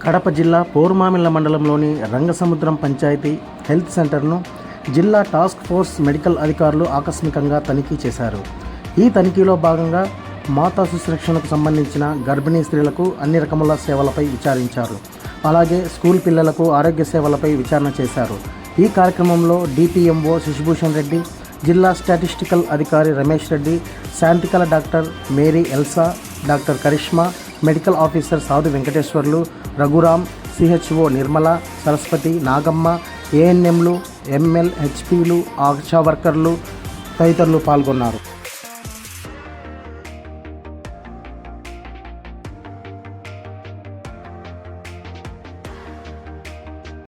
కడప జిల్లా పోరుమామిళ్ళ మండలంలోని రంగసముద్రం పంచాయతీ హెల్త్ సెంటర్ను జిల్లా టాస్క్ ఫోర్స్ మెడికల్ అధికారులు ఆకస్మికంగా తనిఖీ చేశారు. ఈ తనిఖీలో భాగంగా మాతా శిశురక్షణకు సంబంధించిన గర్భిణీ స్త్రీలకు అన్ని రకముల సేవలపై విచారించారు. అలాగే స్కూల్ పిల్లలకు ఆరోగ్య సేవలపై విచారణ చేశారు. ఈ కార్యక్రమంలో డిపిఎంఓ శశిభూషణ్ రెడ్డి, జిల్లా స్టాటిస్టికల్ అధికారి Ramesh Reddy, Shantikala doctor Mary Elsa, doctor Karishma, medical officer Sadhu Venkateswarlu, Raghuram, CHO Nirmala, Saraswati, Nagamma, ఏఎన్ఎంలు, ఎంఎల్, హెచ్పీలు, ఆశా వర్కర్లు తదితరులు పాల్గొన్నారు.